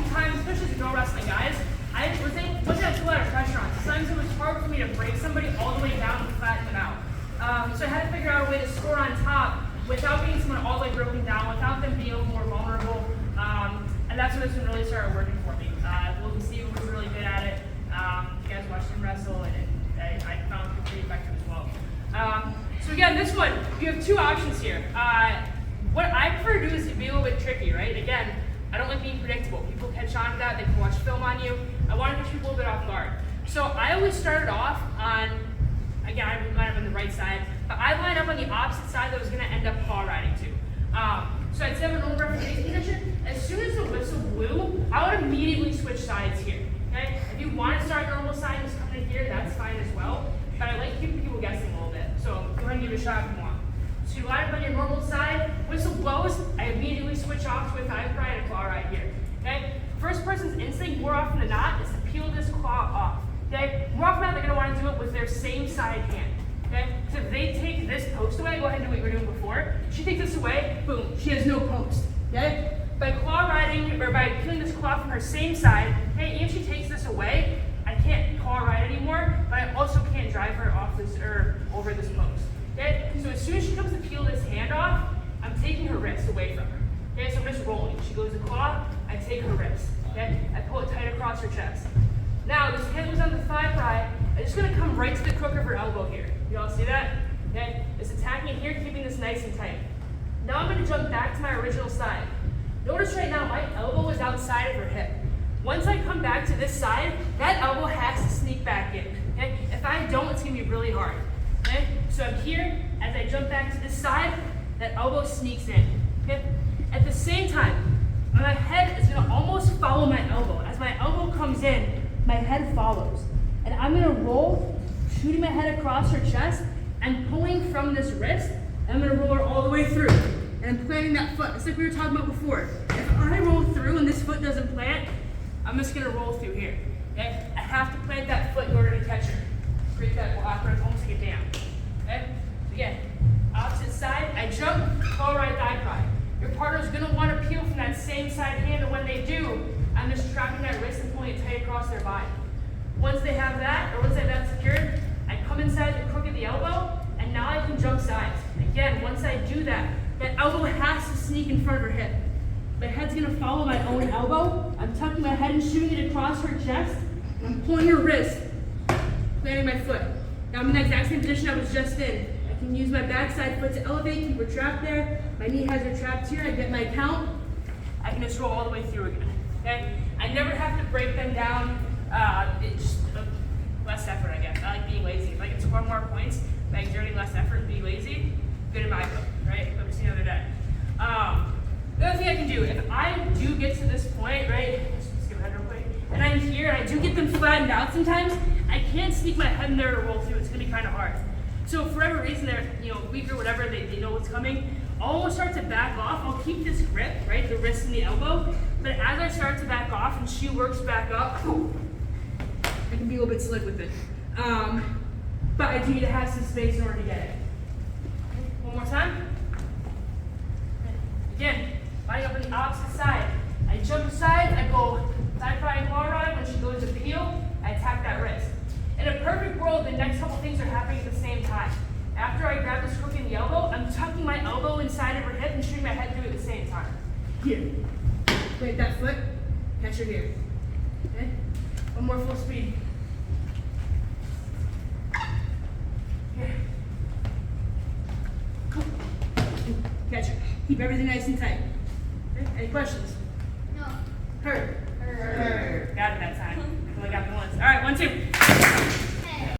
oftentimes, especially as girl wrestling guys, I wasn't able to put a lot of pressure on. Sometimes it was hard for me to break somebody all the way down and flatten them out. So I had to figure out a way to score on top without getting someone all the way broken down, without them being a little more vulnerable. And that's when this one really started working for me. Wilton Steven was really good at it. You guys watched him wrestle, and I found it pretty effective as well. So again, this one, you have two options here. What I prefer to do is to be a little bit tricky, right? Again, I don't like being predictable. People catch on to that, they can watch film on you. I want to catch people a little bit off guard. So I always started off on, again, I line up on the right side, but I line up on the opposite side that I was going to end up claw riding to. So I'd set up a normal referee position. As soon as the whistle blew, I would immediately switch sides here. Okay? If you want to start normal side and just come in here, that's fine as well. But I like keeping people guessing a little bit. So go ahead and give it a shot if you want. So you line up on your normal side, whistle blows, I immediately switch off to a thigh pry and a claw right here. Okay? First person's instinct, more often than not, is to peel this claw off. Okay? More often than not, they're going to want to do it with their same side hand. Okay? So if they take this post away, go ahead and do what you were doing before. She takes this away, boom, she has no post. Okay? By claw riding, or by peeling this claw from her same side, hey, even if she takes this away, I can't claw ride anymore, but I also can't drive her off this, or over this post. Okay? So as soon as she comes to peel this hand off, I'm taking her wrist away from her. Okay? So I'm just rolling. She goes to claw, I take her wrist. Okay? I pull it tight across her chest. Now this hand was on the thigh pry. I'm just going to come right to the crook of her elbow here. You all see that? Okay? It's attacking it here, keeping this nice and tight. Now I'm going to jump back to my original side. Notice right now my elbow is outside of her hip. Once I come back to this side, that elbow has to sneak back in. Okay? If I don't, it's going to be really hard. Okay? So I'm here, as I jump back to this side, that elbow sneaks in. Okay? At the same time, my head is going to almost follow my elbow. As my elbow comes in, my head follows. And I'm going to roll, shooting my head across her chest, and pulling from this wrist, and I'm going to roll her all the way through. And I'm planting that foot. It's like we were talking about before. If I roll through and this foot doesn't plant, I'm just going to roll through here. Okay? I have to plant that foot in order to catch her. Create that block where it's almost like a dam. Okay? So again, opposite side, I jump, claw right thigh pry. Your partner's going to want to peel from that same side hand, and when they do, I'm just trapping that wrist and pulling it tight across their body. Once they have that, or once they have that secured, I come inside the crook of the elbow, and now I can jump sides. Again, once I do that, that elbow has to sneak in front of her hip. My head's going to follow my own elbow. I'm tucking my head and shooting it across her chest, and I'm pulling her wrist, planting my foot. Now I'm in the exact same position I was just in. I can use my backside foot to elevate, keep her trapped there. My knee has her trapped here. I get my count. I can just roll all the way through again. Okay? I never have to break them down. It's just less effort, I guess. I like being lazy. If I can score more points by exerting less effort and being lazy, good in my book, right? Like we seen the other day. The other thing I can do, if I do get to this point, right? Let's get my head real quick. And I'm here, and I do get them flattened out sometimes. I can't sneak my head in there to roll through. It's going to be kind of hard. So for whatever reason, they're weak or whatever, they know what's coming. I'll almost start to back off. I'll keep this grip, right? The wrist and the elbow. But as I start to back off and she works back up, I can be a little bit slick with it. But I do need to have some space in order to get it. One more time. Again, lining up on the opposite side. I jump aside, I go side pry and claw ride. When she goes to peel, I attack that wrist. In a perfect world, the next couple things are happening at the same time. After I grab this crook in the elbow, I'm tucking my elbow inside of her hip and shooting my head through at the same time. Here. Plant that foot, catch her here. Okay? One more full speed. Here. Catch her. Keep everything nice and tight. Okay? Any questions?